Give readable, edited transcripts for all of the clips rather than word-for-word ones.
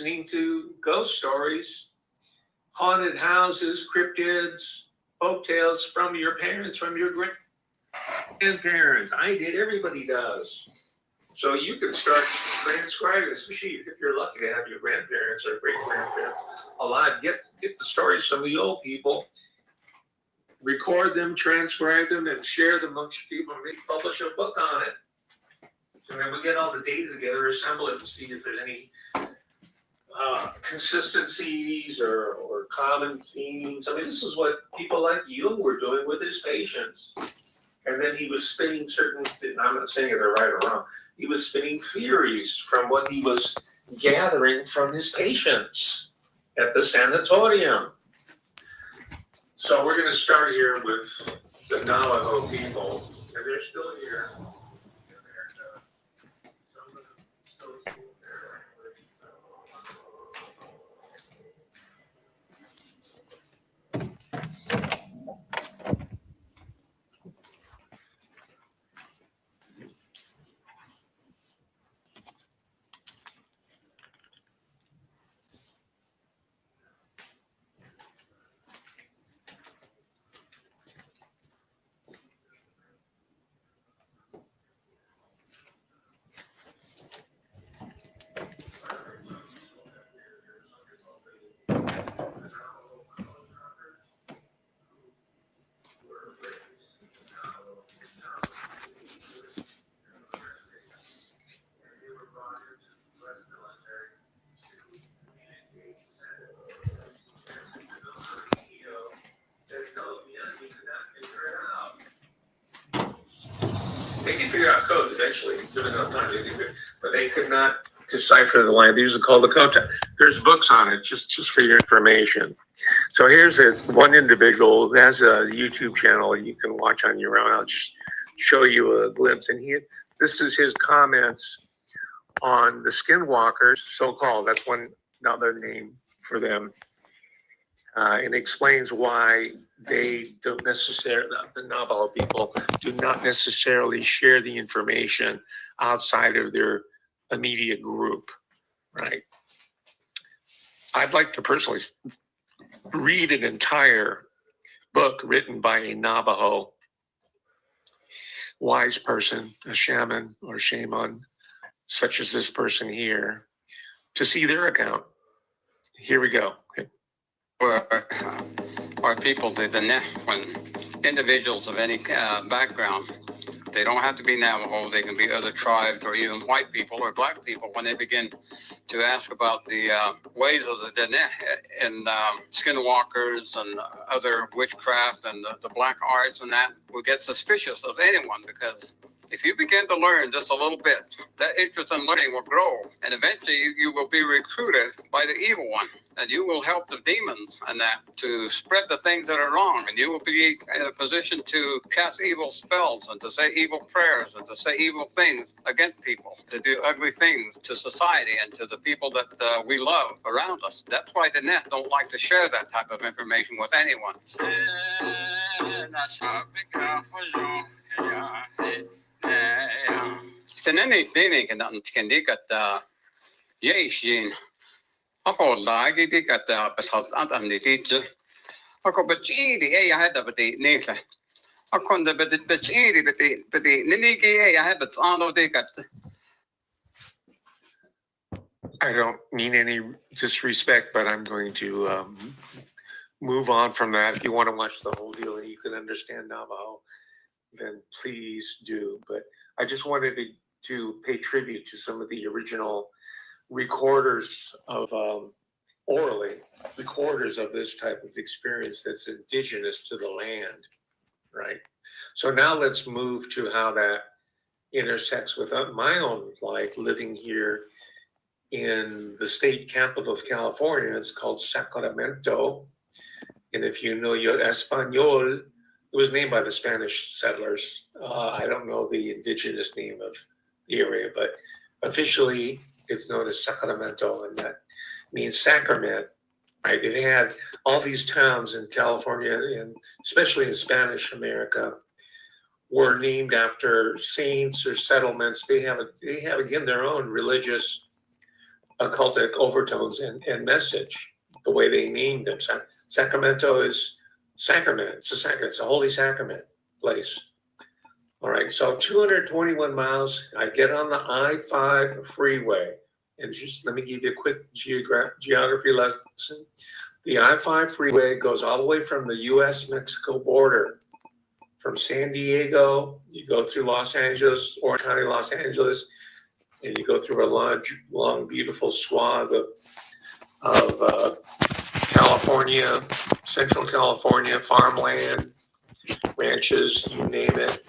listening to ghost stories, haunted houses, cryptids, folk tales from your parents, from your grandparents. I did, everybody does. So you can start transcribing, especially if you're lucky to have your grandparents or great grandparents alive. Get the stories from the old people, record them, transcribe them, and share them amongst people, and maybe publish a book on it. So then we get all the data together, assemble it to see if there's any consistencies or common themes. I mean, this is what people like Jung were doing with his patients. And then he was spinning certain, I'm not saying they're right or wrong, he was spinning theories from what he was gathering from his patients at the sanatorium. So we're going to start here with the Navajo people, and they're still here. They can figure out codes eventually, given enough time, but they could not decipher the line. These are called the code. There's books on it, just for your information. So here's one individual who has a YouTube channel you can watch on your own. I'll just show you a glimpse. And this is his comments on the skinwalkers, so-called. That's another name for them. And explains why they don't necessarily, the Navajo people do not necessarily share the information outside of their immediate group, right? I'd like to personally read an entire book written by a Navajo wise person, a shaman or shaman, such as this person here, to see their account. Here we go. Okay. Or people, when individuals of any background, they don't have to be Navajo, they can be other tribes or even white people or black people, when they begin to ask about the ways of the Diné and skinwalkers and other witchcraft and the black arts and that, we get suspicious of anyone, because if you begin to learn just a little bit, that interest in learning will grow, and eventually you will be recruited by the evil one, and you will help the demons and that to spread the things that are wrong, and you will be in a position to cast evil spells and to say evil prayers and to say evil things against people, to do ugly things to society and to the people that we love around us. That's why the net don't like to share that type of information with anyone. Ako lagi di kata pasal antam ni teacher. Ako baciri hada bati nisa. Ako nda baciri bati ninigi hada ano di kata. I don't mean any disrespect, but I'm going to move on from that. If you want to watch the whole deal and you can understand Navajo, then please do. But I just wanted to pay tribute to some of the original recorders of recorders of this type of experience that's indigenous to the land, right? So now let's move to how that intersects with my own life living here in the state capital of California. It's called Sacramento. And if you know your Espanol, it was named by the Spanish settlers. I don't know the indigenous name of the area, but officially it's known as Sacramento, and that means sacrament, right? They had all these towns in California, and especially in Spanish America, were named after saints or settlements. They have again their own religious occultic overtones and message, the way they named them. Sacramento is sacrament. It's a sacrament. It's a holy sacrament place. All right. So 221 miles. I get on the I-5 freeway, and just let me give you a quick geography lesson. The I-5 freeway goes all the way from the U.S.-Mexico border. From San Diego, you go through Los Angeles, Orange County, Los Angeles, and you go through a long, beautiful swath of California, Central California, farmland, ranches, you name it,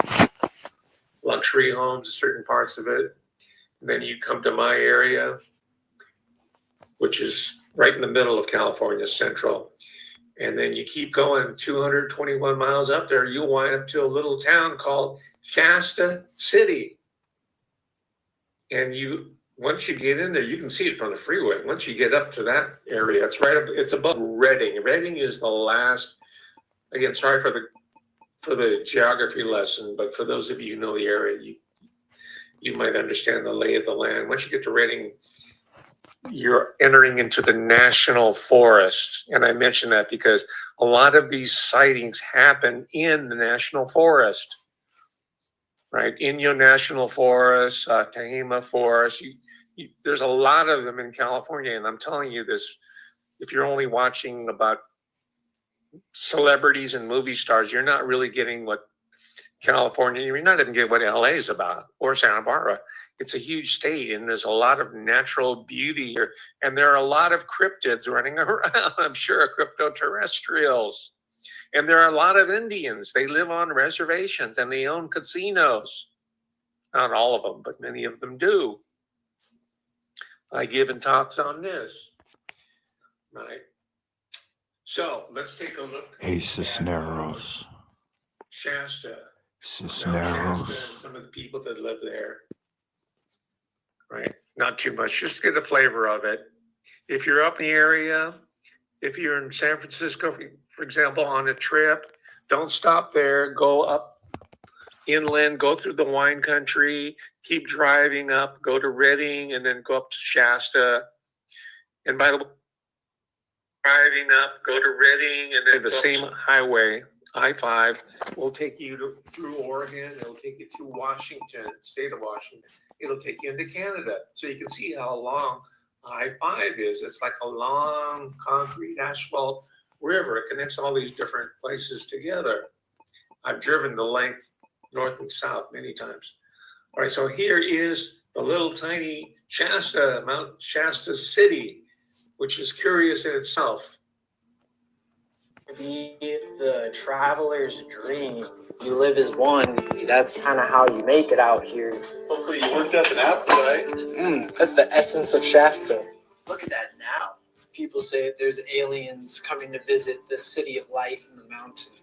luxury homes, certain parts of it. And then you come to my area, which is right in the middle of California, Central. And then you keep going 221 miles up there, you'll wind up to a little town called Shasta City. And once you get in there, you can see it from the freeway. Once you get up to that area, it's above Redding. Redding is the last, again, sorry for the geography lesson, but for those of you who know the area, you might understand the lay of the land. Once you get to Redding, you're entering into the national forest. And I mention that because a lot of these sightings happen in the national forest, right? Inyo National Forest, Tehama Forest. There's a lot of them in California. And I'm telling you this, if you're only watching about celebrities and movie stars, you're not really getting what California, you're not even getting what LA is about, or Santa Barbara. It's a huge state, and there's a lot of natural beauty here, and there are a lot of cryptids running around. I'm sure cryptoterrestrials, and there are a lot of Indians. They live on reservations and they own casinos. Not all of them, but many of them do. I give talks on this, right? So let's take a look. Hey, Cisneros. Shasta. Cisneros. Shasta and some of the people that live there. Right? Not too much, just get a flavor of it. If you're up in the area, if you're in San Francisco, for example, on a trip, don't stop there. Go up inland, go through the wine country, keep driving up, go to Redding, and then go up to Shasta. And by the way, driving up, go to Redding, and then the same highway, I-5, will take you through Oregon. It'll take you to Washington, state of Washington. It'll take you into Canada. So you can see how long I-5 is. It's like a long concrete asphalt river. It connects all these different places together. I've driven the length north and south many times. All right, so here is the little tiny Shasta, Mount Shasta City, which is curious in itself. Be the traveler's dream. You live as one. That's kind of how you make it out here. Hopefully you worked up an appetite. That's the essence of Shasta. Look at that now. People say that there's aliens coming to visit the city of light in the mountain.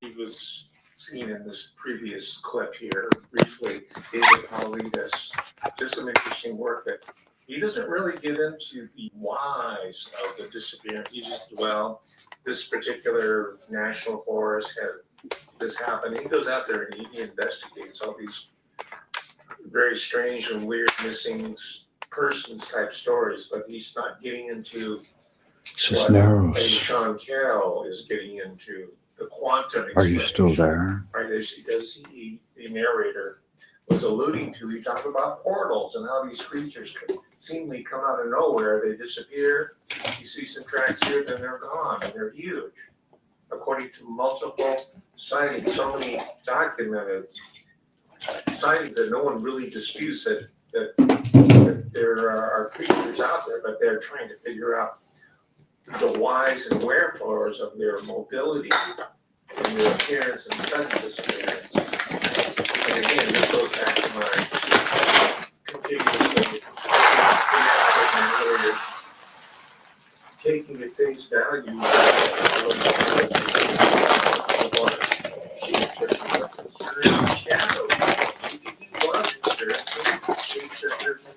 he was seen in this previous clip here briefly, David Paulides, just some interesting work that he doesn't really get into the whys of the disappearance. He just, well, this particular national forest had this happen. He goes out there and he investigates all these very strange and weird missing persons type stories, but he's not getting into what Cisneros, Sean Carroll is getting into, the quantum. are you still there? Right, as the narrator was alluding to, he talked about portals and how these creatures could seemingly come out of nowhere. They disappear. You see some tracks here, then they're gone, and they're huge. According to multiple sightings, so many documented sightings that no one really disputes that there are creatures out there, but they're trying to figure out the whys and wherefores of their mobility and their appearance and sudden disappearance. And again, this goes back to my continuous taking at face value shadow.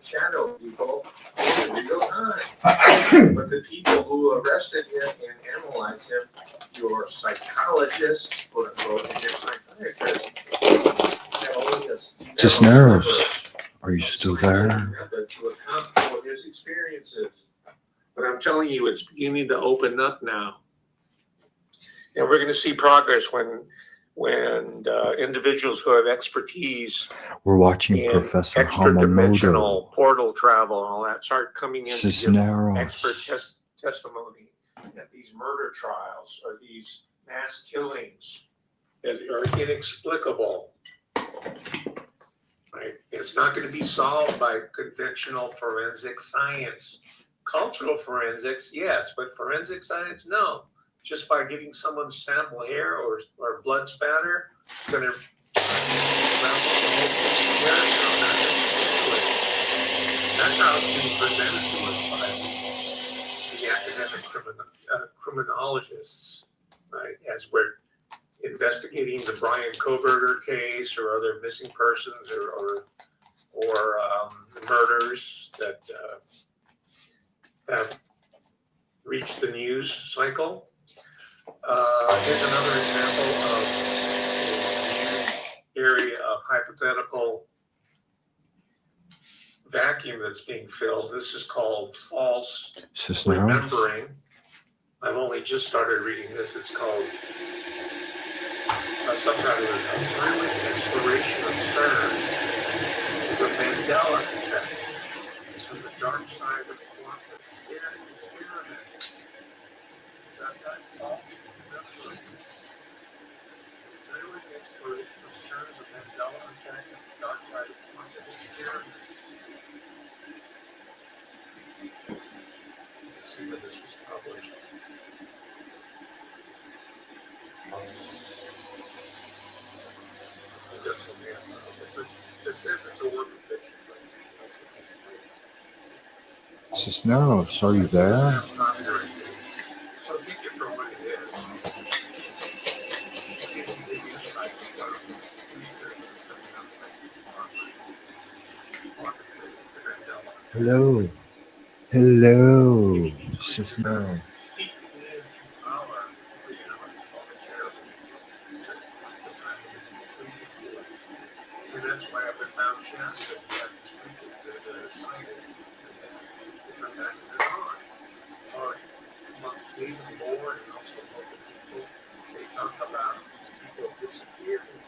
Shadow people in real time. But the people who arrested him and analyzed him, your psychologist, quote unquote, and your psychiatrist, have only a Cisneros, are you still there? method to account for his experiences. But I'm telling you, it's beginning to open up now. And we're going to see progress when individuals who have expertise We're watching in Professor extra Hamamoto. dimensional portal travel and all that start coming in to give Cisneros. expert testimony that these murder trials or these mass killings that are inexplicable. Right? It's not going to be solved by conventional forensic science. Cultural forensics, yes, but forensic science, no. Just by getting someone's sample hair or blood spatter, it's going to that's how it's being presented to us by the academic criminologists, right? As we're investigating the Brian Kohberger case or other missing persons or murders that have reached the news cycle. Here's another example of a area of hypothetical vacuum that's being filled. This is called false Cisneros, remembering. I've only just started reading this. It's called, subtitle is A Thrilling Exploration of CERN, the Mandela Effect, and the Dark Side of Quantum Experiments. That false remembering. Thrilling exploration of CERN, the Mandela Effect, and the Dark Side of Quantum Experiments. Let's see where this was published. It's a work of fiction. Cisneros, are you there? So take it for what it is. Hello. Hello, Cisneros. And that's why up in Mount Shasta, we have these creatures that are sighted, and then they come back and they're gone. Or amongst Nathan Moore and also local people, they talk about these people disappearing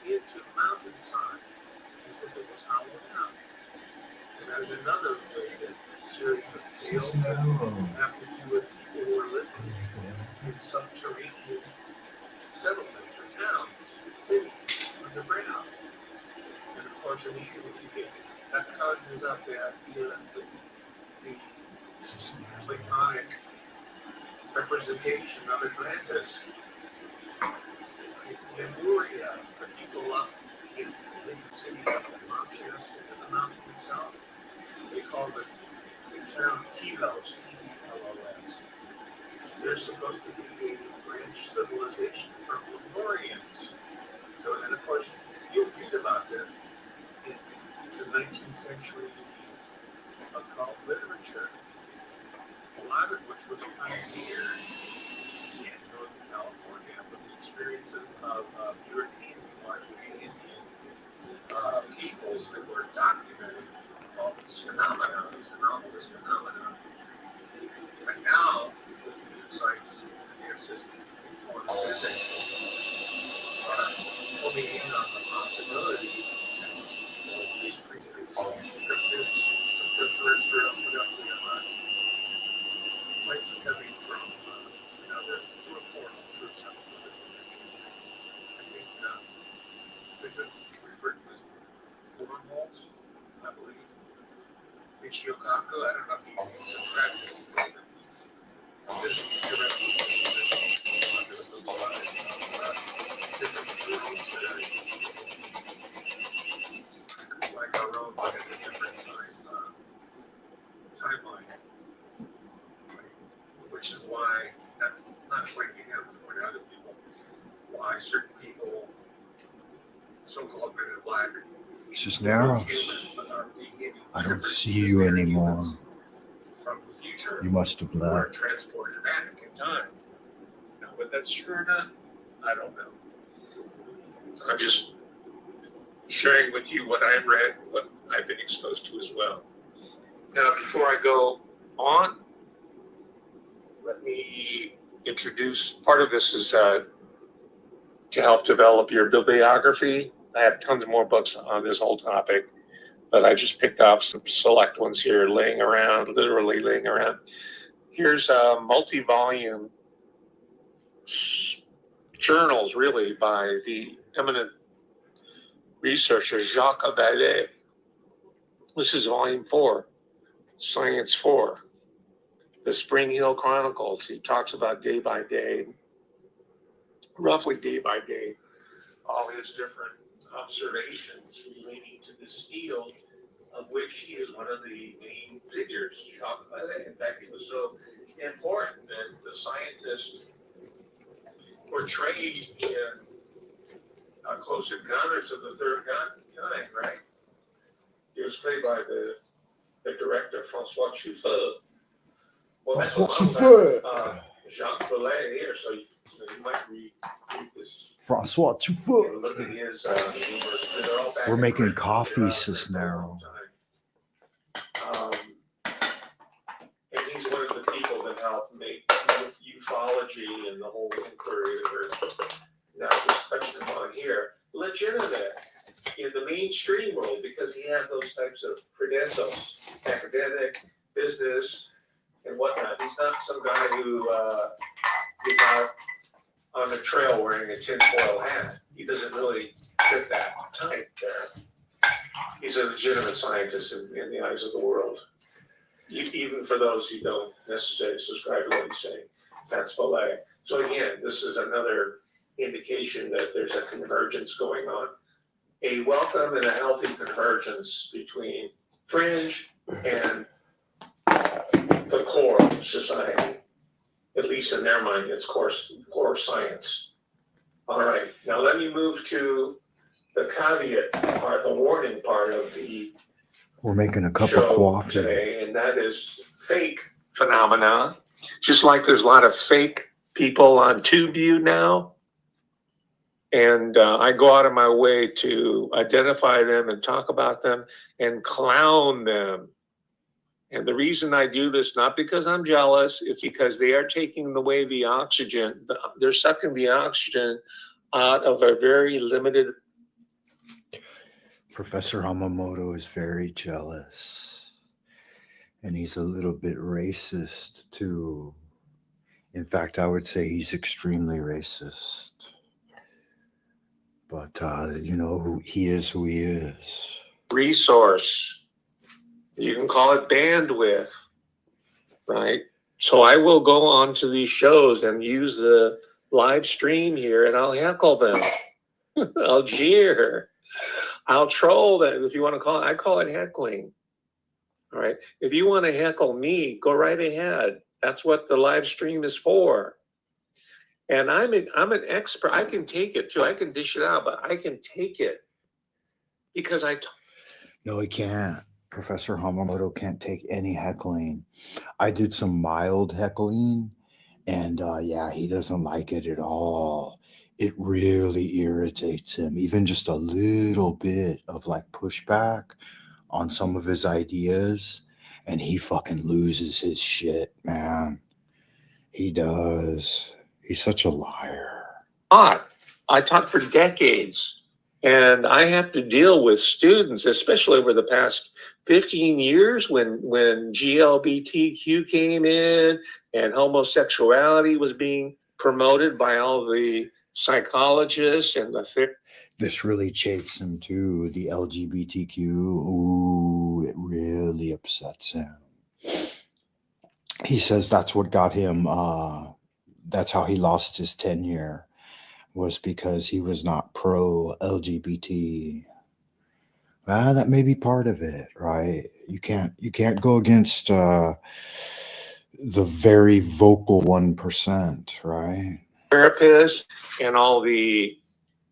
into the mountainside as if it was hollowed out. And there's another related series of tales that have to do with people who are living in subterranean settlements or towns, cities, underground. And of course, immediately that conjures up the idea that the Platonic representation of Atlantis, Lemuria, the people up in the city of Mount Shasta, in the mountain itself, they call the town Telos, T-E-L-O-S. They're supposed to be a branch civilization from Lemurians. So, and of course, you read about this in the 19th century occult literature, a lot of which was pioneered in Northern California with the experiences of European, largely Indian peoples that were documenting all these phenomena, these anomalous phenomena. But now, with the insights and advances in quantum physics, are homing in on the possibility that these creatures, extraterrestrial, lights are coming from through a portal, through some other dimension. I think they've been referred to as wormholes, I believe. Michio Kaku, I don't know if he's subscribed to this theoretical under the lies different materials that are like our own, but in a different timeline. Which is why, not blaming him, but other people, why certain people, so-called men in black, Cisneros, I don't see you anymore. from the future, You must have were left. transported back in time. Now, whether that's true or not, I don't know. I'm just sharing with you what I've read, what I've been exposed to as well. Now, before I go on, let me introduce, part of this is to help develop your bibliography. I have tons more books on this whole topic, but I just picked up some select ones here laying around, literally laying around. Here's a multi-volume journals, really, by the eminent researcher Jacques Vallée. This is volume 4, Science 4. The Spring Hill Chronicles. He talks about day by day, roughly day by day, all his different observations relating to this field, of which he is one of the main figures, Jacques Vallée. In fact, it was so important that the scientists portrayed in Close Encounters of the Third Kind, right? He was played by the director, Francois Truffaut. Well, that's Francois a Truffaut. Jacques Vallée here, so you might read this. Francois Truffaut. And look at his numerous. They're all back We're in making print. coffee, They're out there Cisnero. for a long time. And he's one of the people that helped make with ufology and the whole inquiry that we're now just touching upon here legitimate in the mainstream world, because he has those types of credentials, academic, business, and whatnot. He's not some guy who is out on the trail wearing a tinfoil hat. He doesn't really fit that type there. He's a legitimate scientist in the eyes of the world, even for those who don't necessarily subscribe to what he's saying. That's Vallée. So again, this is another indication that there's a convergence going on. A welcome and a healthy convergence between fringe and the core society. At least in their mind, it's core science. All right, now let me move to the caveat part, the warning part of the We're making a cup show of coffee. today, and that is fake phenomena. Just like there's a lot of fake people on TubeView now, and I go out of my way to identify them and talk about them and clown them. And the reason I do this, not because I'm jealous, it's because they are taking away the oxygen. They're sucking the oxygen out of a very limited. Professor Hamamoto is very jealous. And he's a little bit racist, too. In fact, I would say he's extremely racist. But, who he is. Resource. You can call it bandwidth, right? So I will go on to these shows and use the live stream here, and I'll heckle them. I'll jeer. I'll troll them, if you want to call it. I call it heckling. All right. If you want to heckle me, go right ahead. That's what the live stream is for. And I'm an expert. I can take it too. I can dish it out, but I can take it because No, he can't. Professor Hamamoto can't take any heckling. I did some mild heckling, and yeah, he doesn't like it at all. It really irritates him. Even just a little bit of like pushback on some of his ideas, and he fucking loses his shit, man. He does. He's such a liar. taught. I taught for decades. And I have to deal with students, especially over the past 15 years when GLBTQ came in and homosexuality was being promoted by all the psychologists and This really chafes him too. The LGBTQ. Ooh, it really upsets him. He says that's what got him. That's how he lost his tenure, was because he was not pro LGBT. That may be part of it, right? You can't go against the very vocal 1%, right? therapists and all the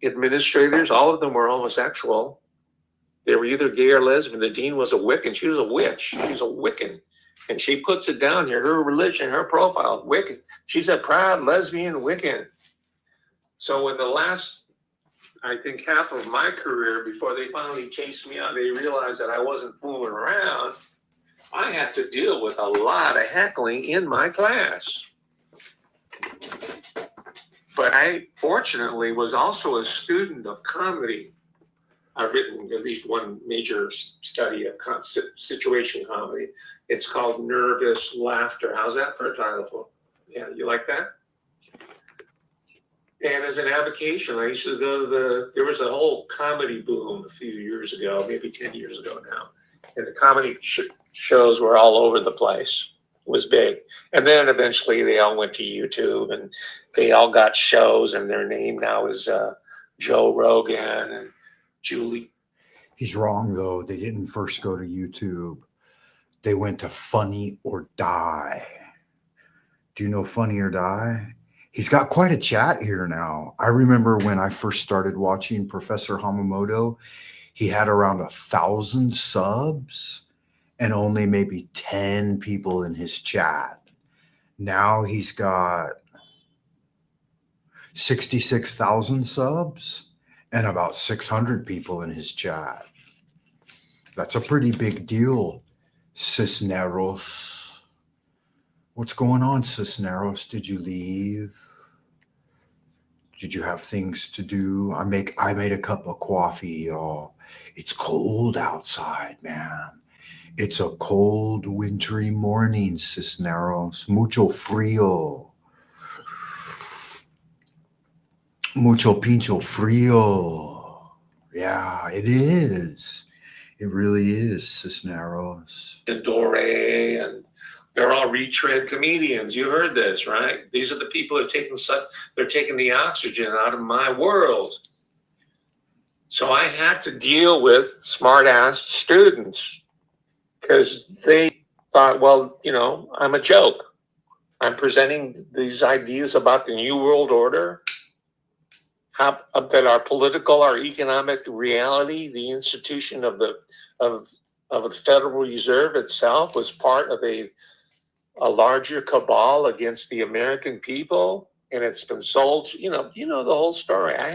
administrators, all of them were homosexual. They were either gay or lesbian. The dean was a Wiccan. She was a witch. She's a Wiccan. And she puts it down here, her religion, her profile, Wiccan. She's a proud lesbian Wiccan. So in the last, I think, half of my career, before they finally chased me out, they realized that I wasn't fooling around. I had to deal with a lot of heckling in my class. But I, fortunately, was also a student of comedy. I've written at least one major study of situation comedy. It's called Nervous Laughter. How's that for a title? Yeah, you like that? And as an avocation, I used to go to there was a whole comedy boom a few years ago, maybe 10 years ago now. And the comedy shows were all over the place. It was big. And then eventually they all went to YouTube and they all got shows, and their name now is Joe Rogan and Julie. He's wrong though. They didn't first go to YouTube. They went to Funny or Die. Do you know Funny or Die? He's got quite a chat here now. I remember when I first started watching Professor Hamamoto, he had around 1,000 subs and only maybe 10 people in his chat. Now he's got 66,000 subs and about 600 people in his chat. That's a pretty big deal, Cisneros. What's going on, Cisneros? Did you leave? Did you have things to do? I made a cup of coffee, y'all. It's cold outside, man. It's a cold, wintry morning, Cisneros. Mucho frío. Mucho pincho frío. Yeah, it is. It really is, Cisneros. Dore, and they're all retread comedians. You heard this, right? These are the people that are they're taking the oxygen out of my world. So I had to deal with smart ass students because they thought, well, I'm a joke. I'm presenting these ideas about the New World Order, that our political, our economic reality, the institution of the Federal Reserve itself was part of a larger cabal against the American people, and it's been sold. You know the whole story. I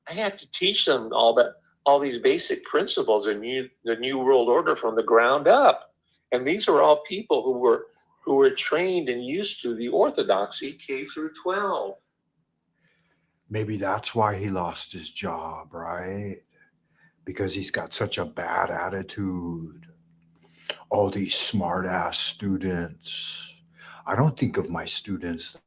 had to teach them all these basic principles in the New World Order from the ground up, and these are all people who were trained and used to the orthodoxy K through 12. Maybe that's why he lost his job, right? Because he's got such a bad attitude. All these smart ass students. I don't think of my students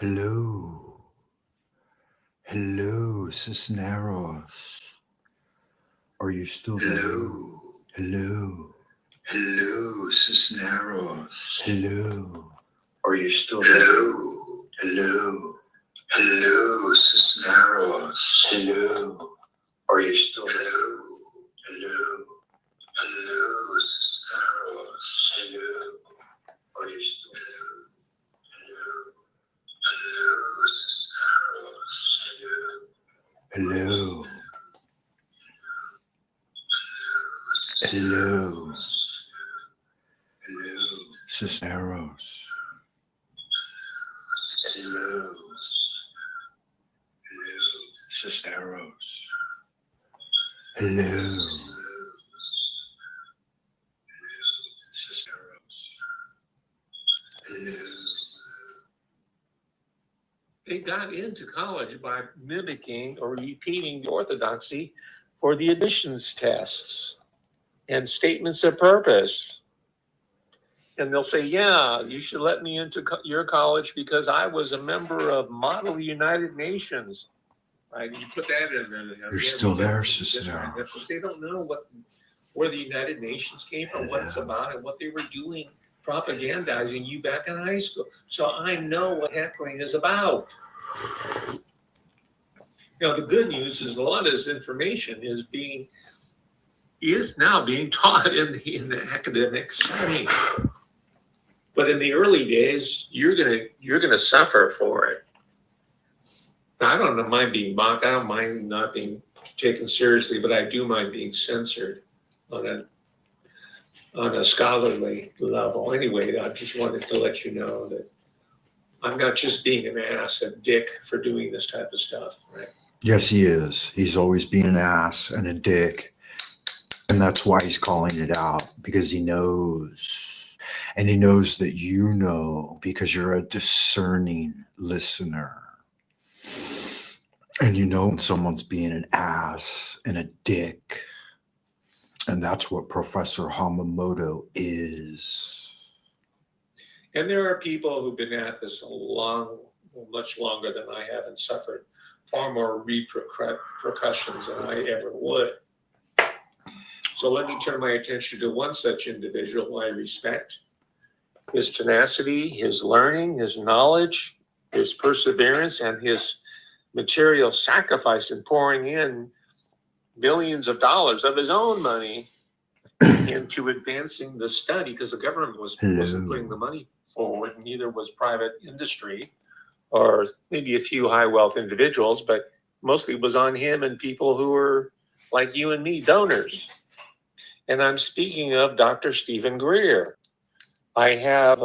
Hello. Hello, Cisneros. Are you still there? Hello. Hello. Hello, Cisneros. Hello. Are you still there? Hello. Hello. Hello, Cisneros. Hello. Are you still there? Hello. Hello, Cisneros. Hello. Are you still there? Hello. Hello, Cisneros. Hello. Hello. Hello, Cisneros. Hello. Hello, Cisneros. Hello. Cisneros. Hello. They got into college by mimicking or repeating the orthodoxy for the admissions tests and statements of purpose. And they'll say, yeah, you should let me into your college because I was a member of Model United Nations. Right? You put that in there. You're still there, Cisneros. Because they don't know where the United Nations came from, what it's about, and what they were doing, propagandizing you back in high school. So I know what heckling is about. The good news is a lot of this information is now being taught in the academic setting. But in the early days, you're gonna suffer for it. I don't mind being mocked. I don't mind not being taken seriously, but I do mind being censored on a scholarly level. Anyway, I just wanted to let you know that I'm not just being an ass, a dick for doing this type of stuff, right? Yes, he is. He's always been an ass and a dick. And that's why he's calling it out, because he knows. And he knows that you know, because you're a discerning listener. And you know when someone's being an ass and a dick. And that's what Professor Hamamoto is. And there are people who've been at this much longer than I have, and suffered far more repercussions than I ever would. So let me turn my attention to one such individual who I respect. His tenacity, his learning, his knowledge, his perseverance, and his material sacrifice in pouring in millions of dollars of his own money into advancing the study, because the government wasn't putting the money forward, and neither was private industry or maybe a few high wealth individuals, but mostly it was on him and people who were like you and me, donors. And I'm speaking of Dr. Stephen Greer. I have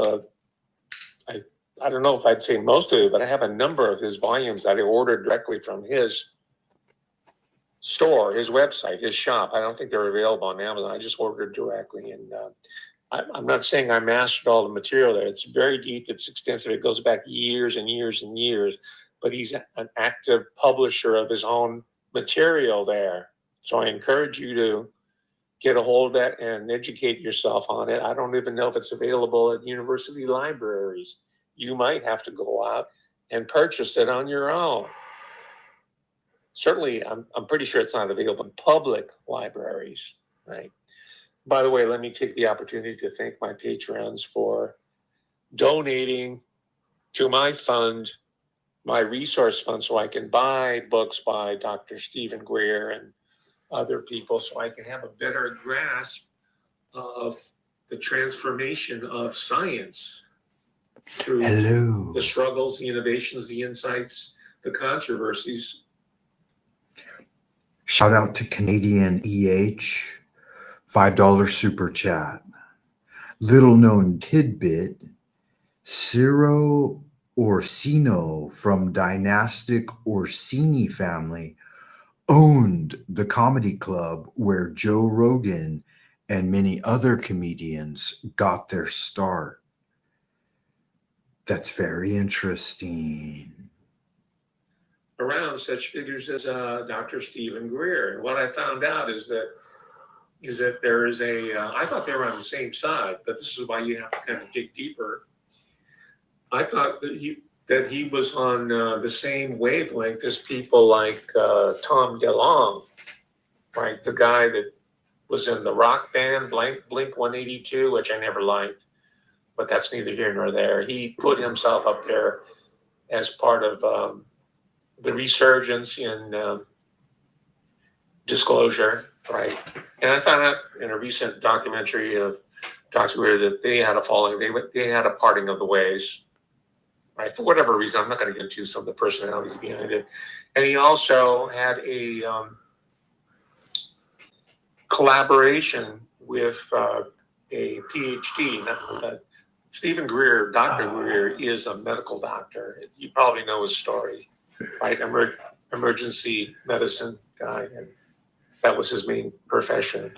I don't know if I'd say most of it, but I have a number of his volumes that I ordered directly from his store, his website, his shop. I don't think they're available on Amazon. I just ordered directly. And I'm not saying I mastered all the material there. It's very deep. It's extensive. It goes back years and years and years. But he's an active publisher of his own material there. So I encourage you to get a hold of that and educate yourself on it. I don't even know if it's available at university libraries. You might have to go out and purchase it on your own. Certainly, I'm pretty sure it's not available in public libraries, right? By the way, let me take the opportunity to thank my patrons for donating to my fund, my resource fund, so I can buy books by Dr. Stephen Greer and other people, so I can have a better grasp of the transformation of science through the struggles, the innovations, the insights, the controversies. Shout out to Canadian EH, $5 super chat. Little known tidbit, Ciro Orsino from dynastic Orsini family owned the comedy club where Joe Rogan and many other comedians got their start. That's very interesting. Around such figures as Dr. Stephen Greer. And what I found out is that there is I thought they were on the same side, but this is why you have to kind of dig deeper. I thought that that he was on the same wavelength as people like Tom DeLonge, right? The guy that was in the rock band Blink 182, which I never liked, but that's neither here nor there. He put himself up there as part of the resurgence in disclosure, right? And I found out in a recent documentary of Dr. Weir that they had a falling, they had a parting of the ways, right? For whatever reason, I'm not going to get into some of the personalities behind it. And he also had a collaboration with a PhD. Stephen Greer, Dr. Greer, is a medical doctor. You probably know his story, right? Emergency medicine guy. And that was his main profession,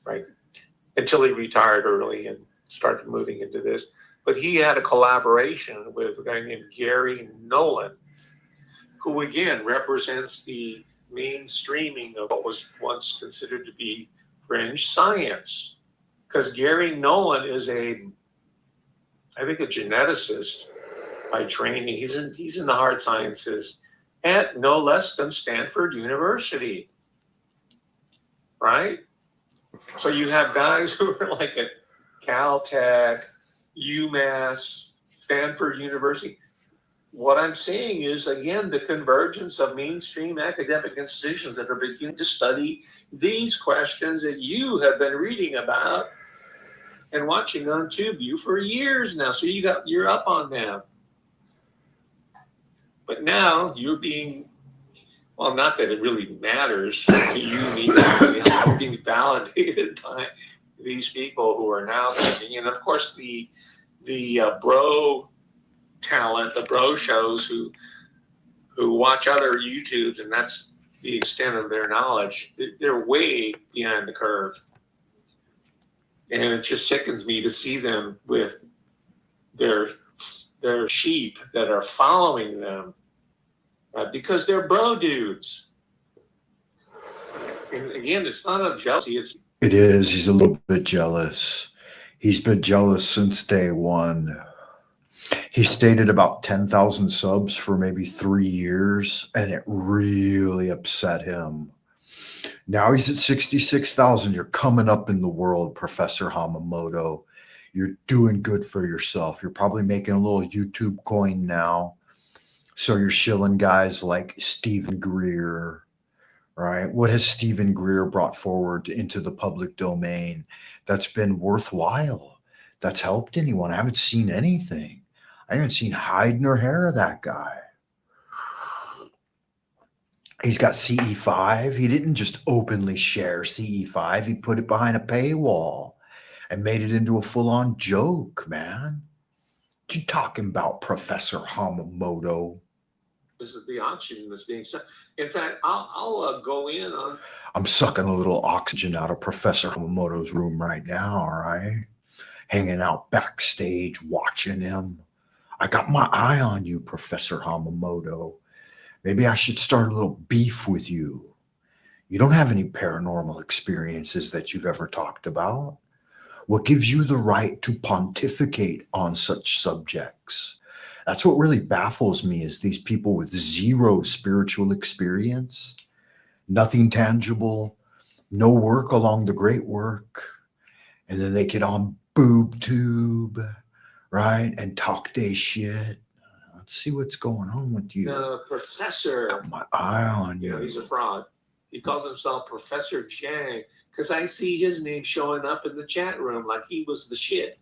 right? Until he retired early and started moving into this. But he had a collaboration with a guy named Gary Nolan, who again represents the mainstreaming of what was once considered to be fringe science. Because Gary Nolan is I think a geneticist by training. He's in the hard sciences at no less than Stanford University, right? So you have guys who are like at Caltech, UMass, Stanford University. What I'm seeing is, again, the convergence of mainstream academic institutions that are beginning to study these questions that you have been reading about and watching on TubeView for years now. So you're up on them. But now you're being, well, not that it really matters to you, you're being validated by these people who are now thinking, and of course the bro talent, the bro shows who watch other YouTubes, and that's the extent of their knowledge. They're way behind the curve. And it just sickens me to see them with their sheep that are following them, because they're bro dudes. And again, it's not a jealousy. It is. He's a little bit jealous. He's been jealous since day one. He stayed at about 10,000 subs for maybe 3 years, and it really upset him. Now he's at 66,000. You're coming up in the world, Professor Hamamoto. You're doing good for yourself. You're probably making a little YouTube coin now. So you're shilling guys like Stephen Greer, right? What has Stephen Greer brought forward into the public domain that's been worthwhile, that's helped anyone? I haven't seen anything. I haven't seen hide nor hair of that guy. He's got CE5. He didn't just openly share CE5. He put it behind a paywall and made it into a full-on joke, man. What you talking about, Professor Hamamoto? This is the oxygen that's being sent. In fact, I'll go in on. I'm sucking a little oxygen out of Professor Hamamoto's room right now, all right? Hanging out backstage, watching him. I got my eye on you, Professor Hamamoto. Maybe I should start a little beef with you. You don't have any paranormal experiences that you've ever talked about. What gives you the right to pontificate on such subjects? That's what really baffles me, is these people with zero spiritual experience, nothing tangible, no work along the great work, and then they get on BoobTube, right, and talk their shit. Let's see what's going on with you. The professor. Got my eye on you. He's a fraud. He calls himself Professor Chang because I see his name showing up in the chat room like he was the shit.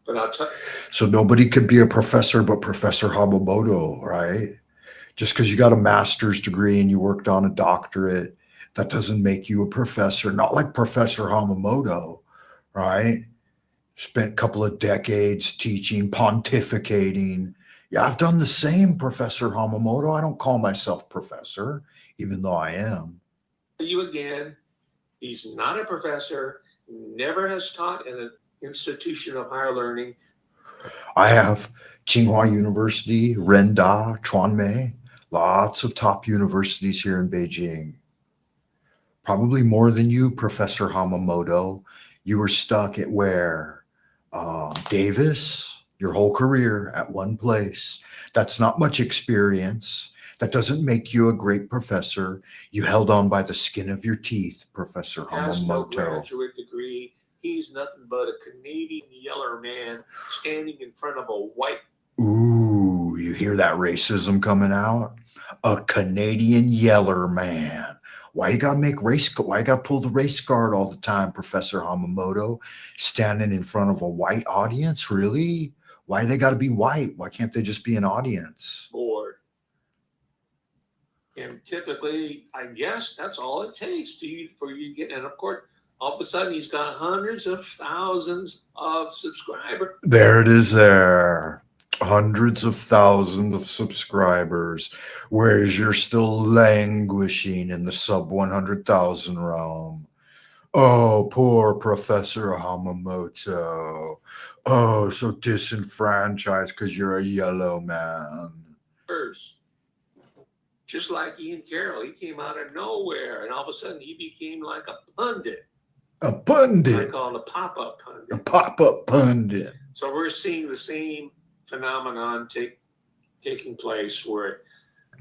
But I'll tell you. So nobody could be a professor but Professor Hamamoto, right? Just because you got a master's degree and you worked on a doctorate, that doesn't make you a professor. Not like Professor Hamamoto, right? Spent a couple of decades teaching, pontificating. Yeah, I've done the same, Professor Hamamoto. I don't call myself professor, even though I am. You again, he's not a professor, never has taught in an institution of higher learning. I have Tsinghua University, Renda, Chuanmei, lots of top universities here in Beijing. Probably more than you, Professor Hamamoto. You were stuck at where? Davis, your whole career at one place. That's not much experience. That doesn't make you a great professor. You held on by the skin of your teeth, Professor Has no Hamamoto. graduate degree. He's nothing but a Canadian yeller man standing in front of a white. Ooh, you hear that racism coming out? A Canadian yeller man. Why you gotta why you gotta pull the race card all the time, Professor Hamamoto? Standing in front of a white audience? Really? Why they gotta be white? Why can't they just be an audience? Board. And typically, I guess that's all it takes for you to get. And of course, all of a sudden, he's got hundreds of thousands of subscribers. There it is there. Hundreds of thousands of subscribers, whereas you're still languishing in the sub 100,000 realm. Oh, poor Professor Hamamoto. Oh, so disenfranchised because you're a yellow man. Just like Ian Carroll, he came out of nowhere, and all of a sudden, he became like a pundit. A pundit. I call it a pop-up pundit. A pop-up pundit. So we're seeing the same phenomenon taking place where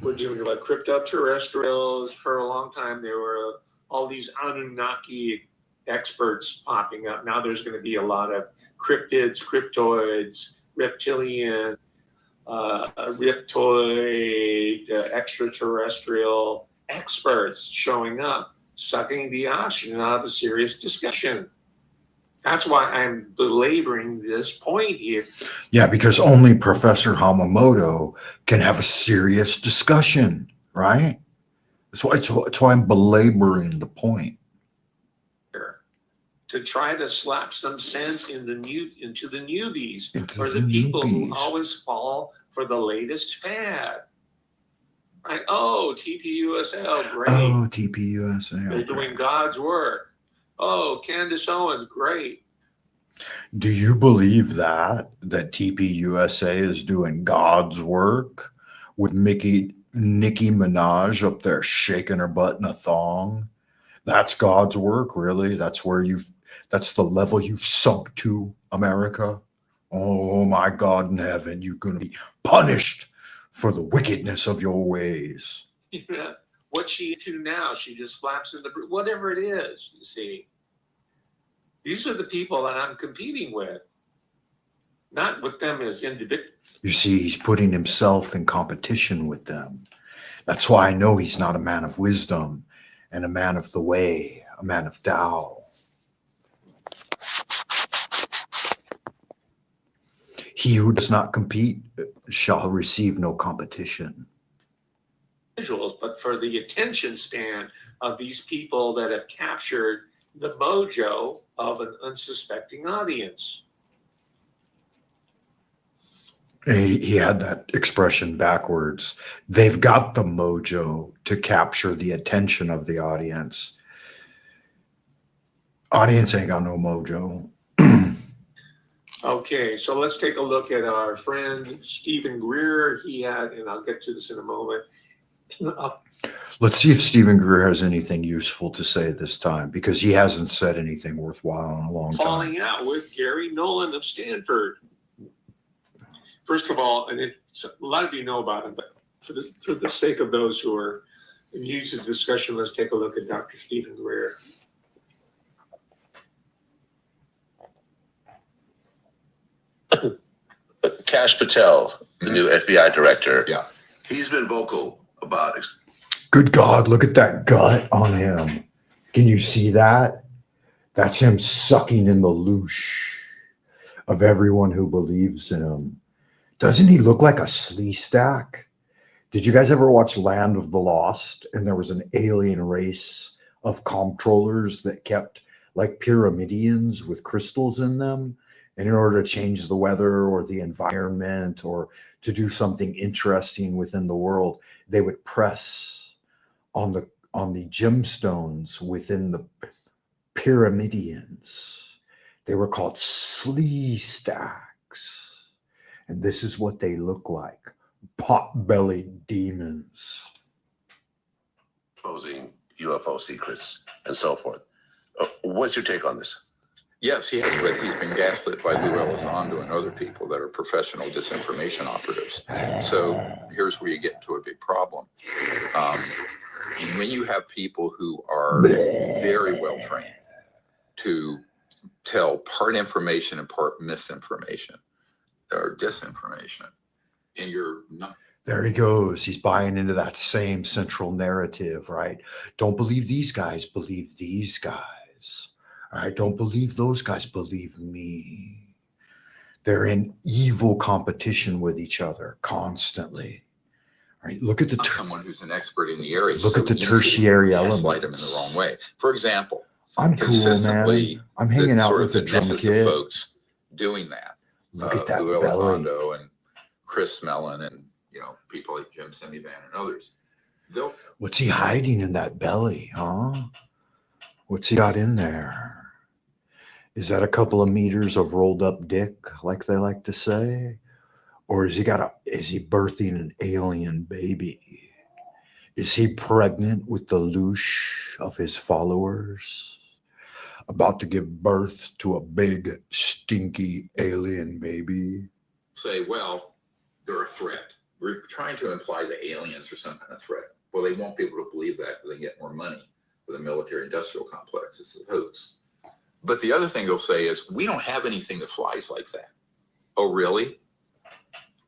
we're dealing with crypto-terrestrials. For a long time, there were all these Anunnaki experts popping up. Now there's going to be a lot of cryptids, cryptoids, reptilian, riptoid, extraterrestrial experts showing up, sucking the oxygen out of the serious discussion. That's why I'm belaboring this point here. Yeah, because only Professor Hamamoto can have a serious discussion, right? That's why I'm belaboring the point. To try to slap some sense into the newbies, Into or the the people who newbies. always fall for the latest fad. Right? Oh, TPUSL, great. Oh, TPUSA. They're doing God's work. Oh, Candace Owens, great. Do you believe that TPUSA is doing God's work with Nicki Minaj up there shaking her butt in a thong? That's God's work, really? That's the level you've sunk to, America? Oh my God in heaven, you're gonna be punished for the wickedness of your ways. Yeah. What's she into now? She just flaps in the whatever it is, you see. These are the people that I'm competing with, not with them as individuals. You see, he's putting himself in competition with them. That's why I know he's not a man of wisdom and a man of the way, a man of Tao. He who does not compete shall receive no competition. But for the attention span of these people that have captured the mojo of an unsuspecting audience. He had that expression backwards. They've got the mojo to capture the attention of the audience. Audience ain't got no mojo. Okay, so let's take a look at our friend Stephen Greer. He had, and I'll get to this in a moment. Let's see if Stephen Greer has anything useful to say this time, because he hasn't said anything worthwhile in a long time. Falling out with Gary Nolan of Stanford. First of all, and a lot of you know about him, but for the sake of those who are new to the discussion, let's take a look at Dr. Stephen Greer. Kash Patel, the new FBI director. Yeah. He's been vocal about Good God, look at that gut on him. Can you see that? That's him sucking in the loosh of everyone who believes in him. Doesn't he look like a slee stack? Did you guys ever watch Land of the Lost? And there was an alien race of comptrollers that kept like pyramidians with crystals in them. And in order to change the weather or the environment or to do something interesting within the world, they would press on the gemstones within the pyramidians. They were called slee stacks. And this is what they look like. Pot-bellied demons. exposing UFO secrets and so forth. What's your take on this? Yes, he has, but he's been gaslit by Lou Elizondo and other people that are professional disinformation operatives. So here's where you get into a big problem. When you have people who are very well trained to tell part information and part misinformation or disinformation, and you're not. There he goes. He's buying into that same central narrative, right? Don't believe these guys, believe these guys. All right, don't believe those guys, believe me. They're in evil competition with each other constantly. All right, look at the Someone who's an expert in the area. look at the tertiary Gaslight them in elements. the wrong way. For example, I'm cool, consistently, man. I'm hanging out sort with of the the drum genesis kid. of folks doing that. Look at that Lou belly. Elizondo and Chris Mellon and people like Jim Semivan and others. What's he hiding in that belly, huh? What's he got in there? Is that a couple of meters of rolled up dick, like they like to say? Or is he birthing an alien baby? Is he pregnant with the loosh of his followers? About to give birth to a big, stinky alien baby? Say, well, they're a threat. We're trying to imply the aliens are some kind of threat. Well, they won't be able to believe that because they get more money with a military-industrial complex. It's a hoax. But the other thing they'll say is, we don't have anything that flies like that. Oh, really?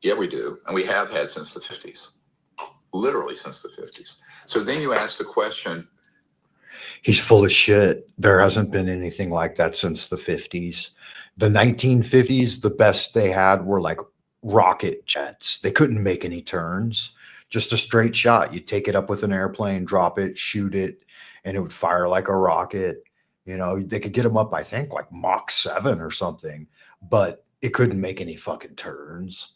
Yeah, we do. And we have had since the 50s. Literally since the 50s. So then you ask the question. He's full of shit. There hasn't been anything like that since the 50s. The 1950s, the best they had were like rocket jets. They couldn't make any turns. Just a straight shot. You take it up with an airplane, drop it, shoot it, and it would fire like a rocket. They could get them up, I think, like Mach 7 or something, but it couldn't make any fucking turns.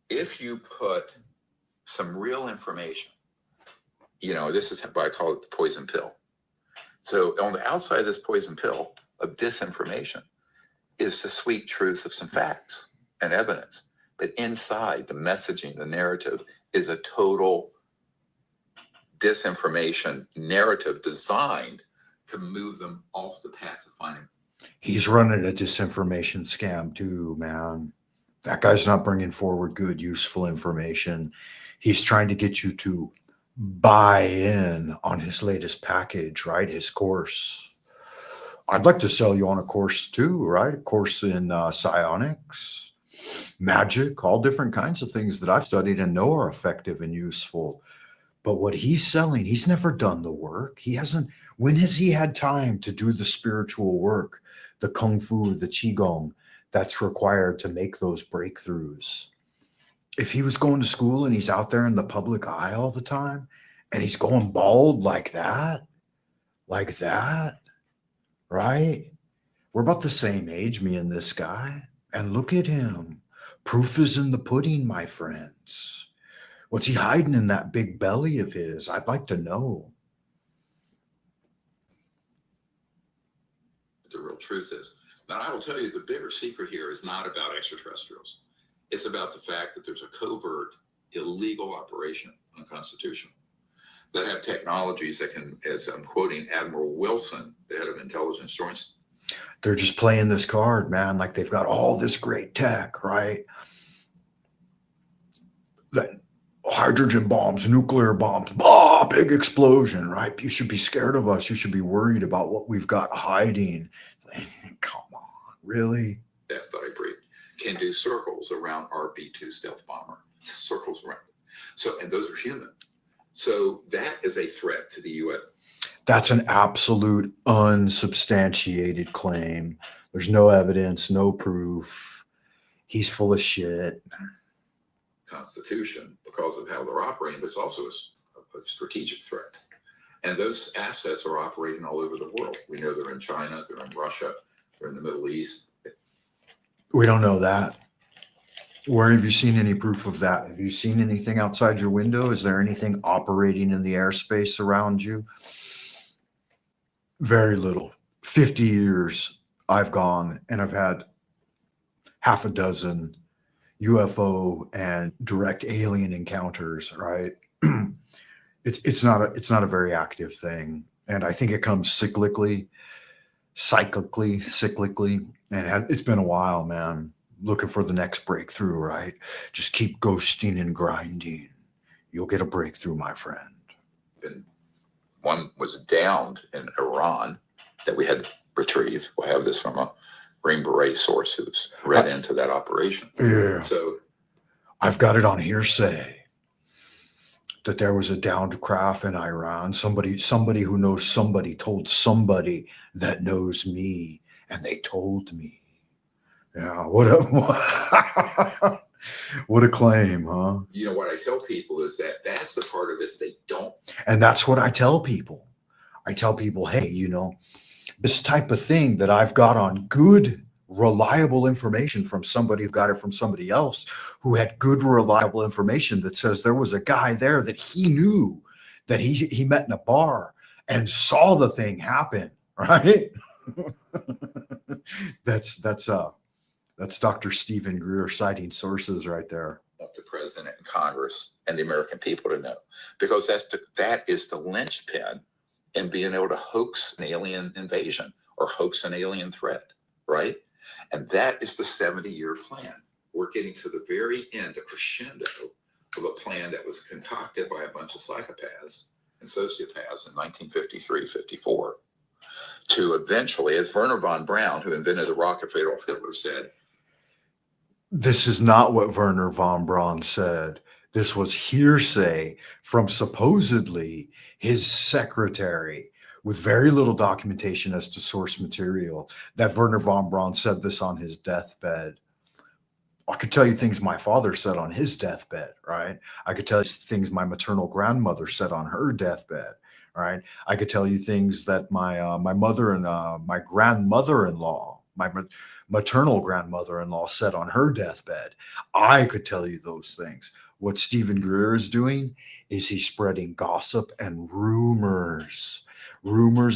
If you put some real information, this is why I call it the poison pill. So on the outside of this poison pill of disinformation is the sweet truth of some facts and evidence. But inside the messaging, the narrative is a total disinformation narrative designed to move them off the path of finding. He's running a disinformation scam too, man. That guy's not bringing forward good, useful information. He's trying to get you to buy in on his latest package, right? His course. I'd like to sell you on a course too, right? A course in psionics, magic, all different kinds of things that I've studied and know are effective and useful. But what he's selling, he's never done the work. He hasn't. When has he had time to do the spiritual work, the kung fu, the qigong that's required to make those breakthroughs? If he was going to school and he's out there in the public eye all the time and he's going bald like that, right? We're about the same age, me and this guy. And look at him. Proof is in the pudding, my friends. What's he hiding in that big belly of his? I'd like to know. The real truth is. Now, I will tell you, the bigger secret here is not about extraterrestrials. It's about the fact that there's a covert, illegal operation, unconstitutional, that have technologies that can, as I'm quoting Admiral Wilson, the head of intelligence joints. They're just playing this card, man, like they've got all this great tech, right? That hydrogen bombs, nuclear bombs, big explosion, right? You should be scared of us. You should be worried about what we've got hiding. Come on, really? That vibrate can do circles around our B-2 stealth bomber, circles around it. So, and those are human. So that is a threat to the U.S. That's an absolute unsubstantiated claim. There's no evidence, no proof. He's full of shit. Constitution because of how they're operating, but it's also a strategic threat. And those assets are operating all over the world. We know they're in China, they're in Russia, they're in the Middle East. We don't know that. Where have you seen any proof of that? Have you seen anything outside your window? Is there anything operating in the airspace around you? Very little. 50 years I've gone and I've had half a dozen UFO and direct alien encounters, right? It's not a very active thing. And I think it comes cyclically. cyclically, and it's been a while, man. Looking for the next breakthrough, right? Just keep ghosting and grinding. You'll get a breakthrough, my friend. And one was downed in Iran that we had retrieved. We have this from a Green Beret source who's read into that operation. Yeah. So I've got it on hearsay that there was a downed craft in Iran. Somebody who knows somebody told somebody that knows me, and they told me. Yeah, what a claim, huh? you know what I tell people is that that's the part of this they don't. And that's what I tell people. I tell people, hey, this type of thing that I've got on good, reliable information from somebody who got it from somebody else who had good, reliable information that says there was a guy there that he knew that he met in a bar and saw the thing happen, right? That's Dr. Stephen Greer citing sources right there. Want the president and Congress and the American people to know, because that is the linchpin in being able to hoax an alien invasion or hoax an alien threat, right? And that is the 70-year plan. We're getting to the very end, a crescendo of a plan that was concocted by a bunch of psychopaths and sociopaths in 1953, 54, to eventually, as Werner von Braun, who invented the rocket for Adolf Hitler, said, this is not what Werner von Braun said. This was hearsay from supposedly his secretary with very little documentation as to source material, that Werner von Braun said this on his deathbed. I could tell you things my father said on his deathbed, right? I could tell you things my maternal grandmother said on her deathbed, right? I could tell you things that my mother and my grandmother-in-law, my maternal grandmother-in-law said on her deathbed. I could tell you those things. What Stephen Greer is doing is he's spreading gossip and rumors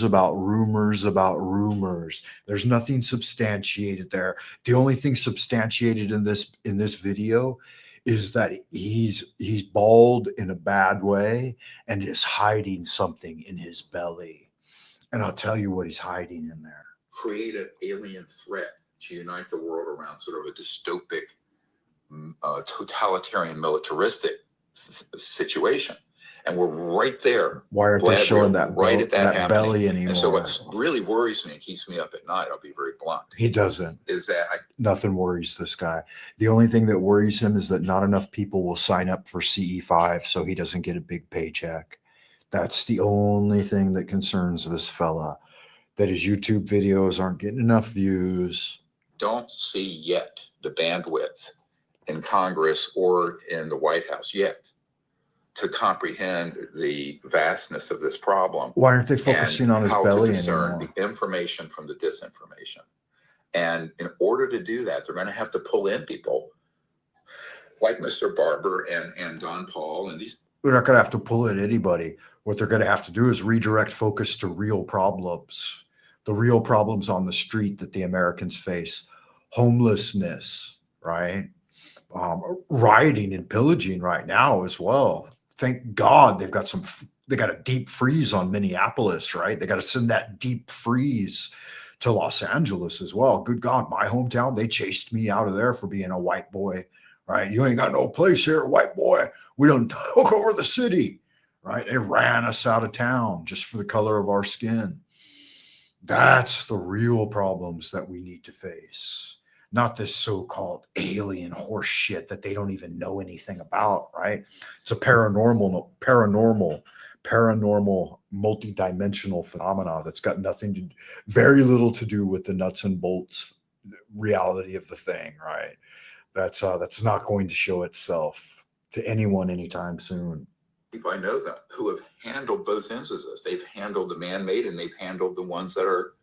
about rumors. There's nothing substantiated there. The only thing substantiated in this video is that he's bald in a bad way and is hiding something in his belly. And I'll tell you what he's hiding in there. create an alien threat to unite the world around sort of a dystopic, totalitarian, militaristic situation. And we're right there. Why aren't they showing that right at that happening. belly anymore? And so what really worries me and keeps me up at night, I'll be very blunt, He doesn't. is that Nothing worries this guy. The only thing that worries him is that not enough people will sign up for CE5, so he doesn't get a big paycheck. That's the only thing that concerns this fella, that his YouTube videos aren't getting enough views. don't see yet the bandwidth in Congress or in the White House yet to comprehend the vastness of this problem. Why aren't they focusing on his how belly to discern anymore? the information from the disinformation. And in order to do that, they're going to have to pull in people like Mr. Barber and Don Paul and these. They're not going to have to pull in anybody. What they're going to have to do is redirect focus to real problems, the real problems on the street that the Americans face. Homelessness, right? Rioting and pillaging right now as well. Thank God they got a deep freeze on Minneapolis, right? They got to send that deep freeze to Los Angeles as well. Good God, my hometown, they chased me out of there for being a white boy, right? You ain't got no place here, white boy. We don't took over the city, right? They ran us out of town just for the color of our skin. That's the real problems that we need to face. Not this so-called alien horse shit that they don't even know anything about, right? It's a paranormal, multidimensional phenomena that's got very little to do with the nuts and bolts reality of the thing, right? That's not going to show itself to anyone anytime soon. People I know that who have handled both ends of this. They've handled the man-made and they've handled the ones that are,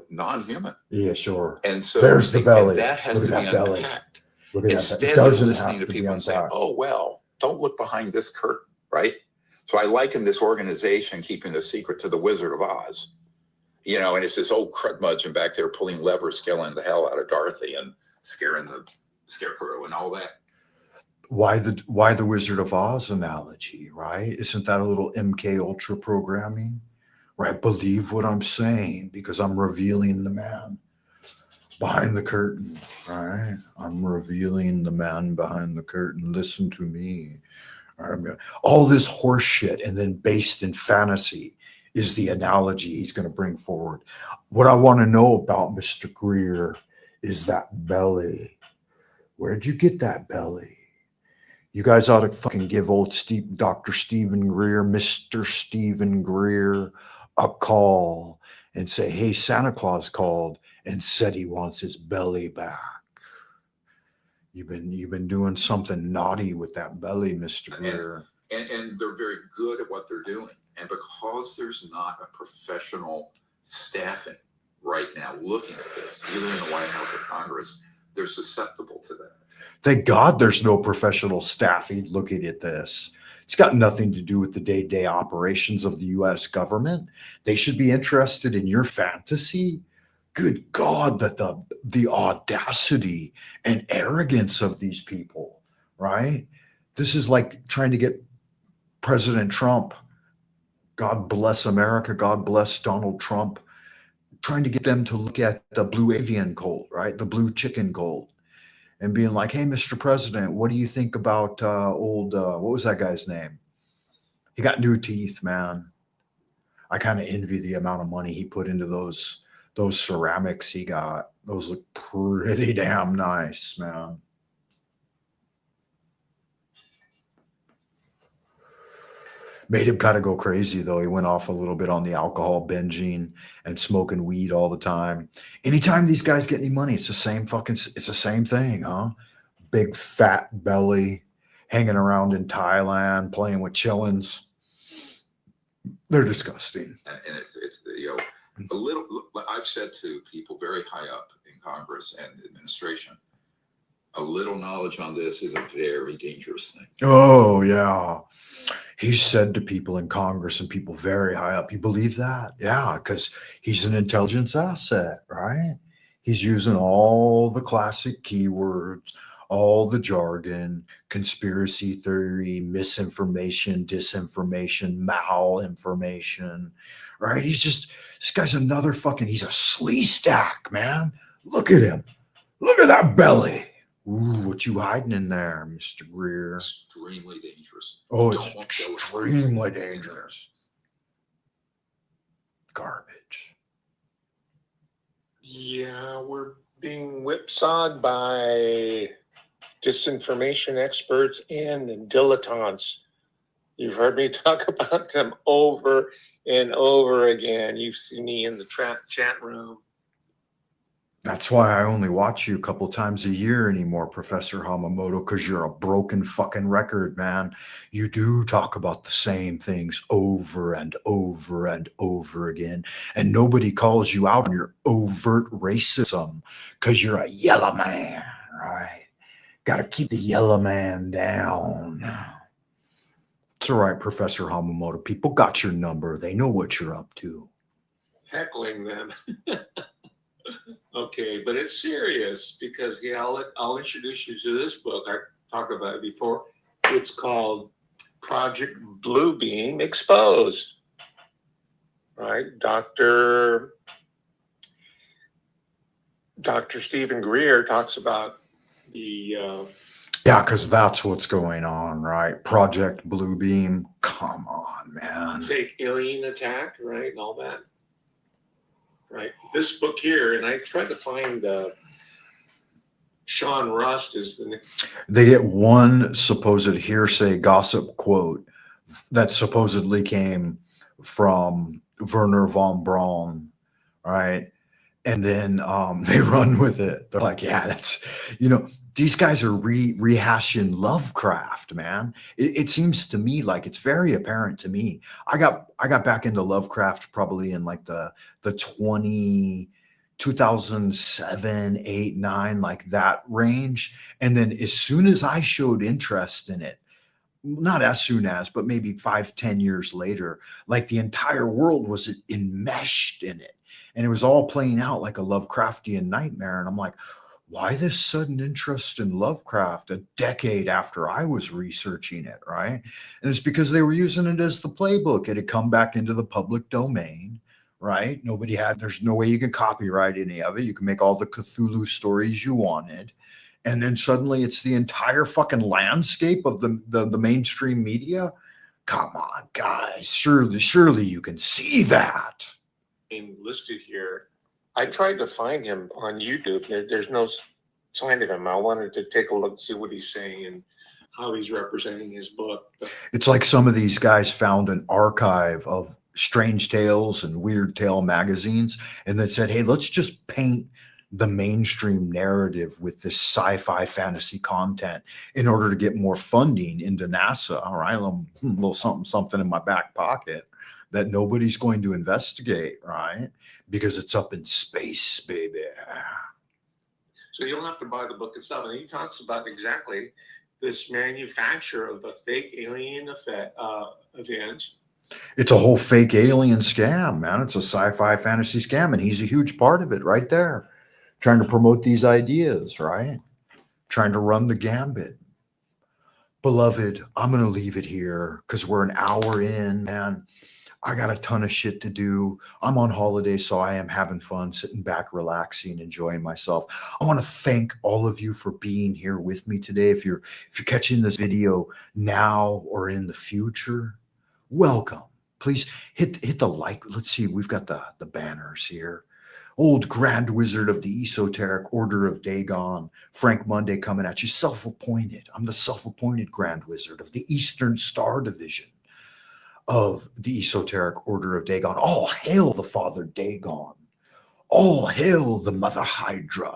non-human. Yeah, sure. And so There's the belly. and that has Look to at be that belly. unpacked. Look at that. It Instead of doesn't listening have to to be people and saying, unpacked. oh, well, don't look behind this curtain, right? So I liken this organization keeping a secret to the Wizard of Oz, and it's this old crudmudgeon back there pulling levers, scaling the hell out of Dorothy and scaring the scarecrow and all that. Why the Wizard of Oz analogy, right? Isn't that a little MK Ultra programming? right? Believe what I'm saying because I'm revealing the man behind the curtain, right? I'm revealing the man behind the curtain. Listen to me. All this horse shit and then based in fantasy is the analogy he's going to bring forward. What I want to know about Mr. Greer is that belly. Where'd you get that belly? You guys ought to fucking give old Dr. Stephen Greer, Mr. Stephen Greer, a call and say, hey, Santa Claus called and said he wants his belly back. You've been doing something naughty with that belly, Mr. Greer. And they're very good at what they're doing. And because there's not a professional staffing right now looking at this, either in the White House or Congress, they're susceptible to that. Thank God there's no professional staffing looking at this. It's got nothing to do with the day-to-day operations of the U.S. government. They should be interested in your fantasy. Good God, that the audacity and arrogance of these people, right? This is like trying to get President Trump, God bless America, God bless Donald Trump, trying to get them to look at the blue avian colt, right? The blue chicken colt, and being like, hey, Mr. President, what do you think about what was that guy's name? He got new teeth, man. I kind of envy the amount of money he put into those ceramics he got. Those look pretty damn nice, man. Made him kind of go crazy, though. He went off a little bit on the alcohol binging and smoking weed all the time. Anytime these guys get any money, it's the same thing, huh? Big fat belly, hanging around in Thailand, playing with chillins. They're disgusting. And it's a little, I've said to people very high up in Congress and the administration, a little knowledge on this is a very dangerous thing. Oh, yeah. He's said to people in Congress and people very high up, you believe that? Yeah, because he's an intelligence asset, right? He's using all the classic keywords, all the jargon, conspiracy theory, misinformation, disinformation, malinformation, right? This guy's another he's a slee stack, man. Look at him. Look at that belly. Ooh, what you hiding in there, Mr. Greer? Extremely dangerous. Oh, it's extremely dangerous. Garbage. Yeah, we're being whipsawed by disinformation experts and dilettantes. You've heard me talk about them over and over again. You've seen me in the chat room. That's why I only watch you a couple times a year anymore, Professor Hamamoto, because you're a broken fucking record, man. You do talk about the same things over and over and over again, and nobody calls you out on your overt racism because you're a yellow man, right? Got to keep the yellow man down. It's all right, Professor Hamamoto. People got your number. They know what you're up to. Heckling them. Okay, but it's serious because I'll introduce you to this book. I talked about it before. It's called Project Bluebeam Exposed. Right? Dr. Stephen Greer talks about the yeah, because that's what's going on, right? Project Bluebeam. Come on, man. fake alien attack, right? And all that. Right. This book here, and I tried to find Sean Rust is the. They get one supposed hearsay gossip quote that supposedly came from Werner von Braun, right? And then they run with it. They're like, yeah, that's, these guys are rehashing Lovecraft, man. It seems to me like it's very apparent to me. I got back into Lovecraft probably in like the 2007, 8, 9, like that range. And then as soon as I showed interest in it, not as soon as, but maybe 5-10 years later, like the entire world was enmeshed in it. And it was all playing out like a Lovecraftian nightmare. And I'm like, Why this sudden interest in Lovecraft a decade after I was researching it, right? And it's because they were using it as the playbook. It had come back into the public domain, right? There's no way you can copyright any of it. You can make all the Cthulhu stories you wanted. And then suddenly it's the entire fucking landscape of the mainstream media. Come on, guys. Surely you can see that. Listed here. I tried to find him on YouTube. There's no sign of him. I wanted to take a look, see what he's saying and how he's representing his book. But It's like some of these guys found an archive of Strange Tales and Weird Tale magazines and then said, hey, let's just paint the mainstream narrative with this sci-fi fantasy content in order to get more funding into NASA. All right, a little something in my back pocket that nobody's going to investigate, right? Because it's up in space, baby. so you'll have to buy the book itself. And he talks about exactly this manufacture of a fake alien event. It's a whole fake alien scam, man. It's a sci-fi fantasy scam, and he's a huge part of it right there. Trying to promote these ideas, right? Trying to run the gambit. Beloved, I'm going to leave it here because we're an hour in, man. I got a ton of shit to do. I'm on holiday, so I am having fun, sitting back, relaxing, enjoying myself. I want to thank all of you for being here with me today. If you're catching this video now or in the future, welcome. Please hit the like. Let's see, we've got the banners here. Old Grand Wizard of the Esoteric Order of Dagon, Frank Monday coming at you, self-appointed. I'm the self-appointed Grand Wizard of the Eastern Star Division of the Esoteric Order of Dagon. All hail the Father Dagon. All hail the Mother Hydra.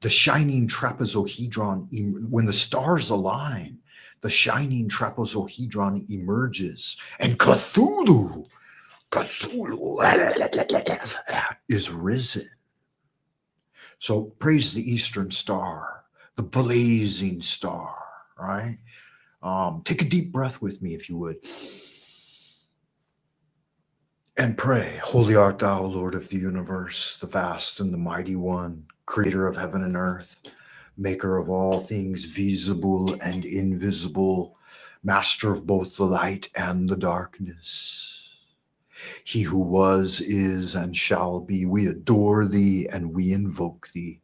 The shining trapezohedron, when the stars align, the shining trapezohedron emerges, and Cthulhu is risen. So praise the Eastern Star, the blazing star, right? Take a deep breath with me, if you would. And pray, holy art thou, Lord of the universe, the vast and the mighty one, creator of heaven and earth, maker of all things visible and invisible, master of both the light and the darkness. He who was, is, and shall be, we adore thee and we invoke thee.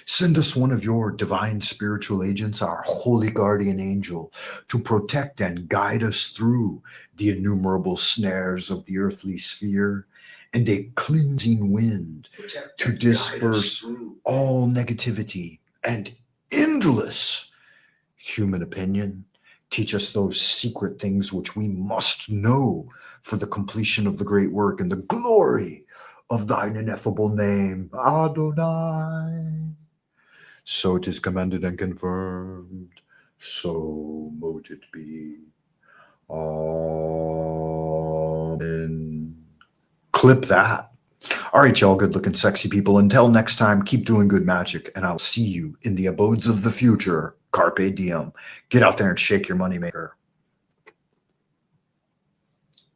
Send us one of your divine spiritual agents, our holy guardian angel, to protect and guide us through the innumerable snares of the earthly sphere, and a cleansing wind to disperse all negativity and endless human opinion. Teach us those secret things which we must know for the completion of the great work and the glory of thine ineffable name, Adonai. So it is commanded and confirmed, so mote it be. Amen. Clip that. All right, y'all good looking sexy people. Until next time, keep doing good magic, and I'll see you in the abodes of the future. Carpe diem. Get out there and shake your moneymaker.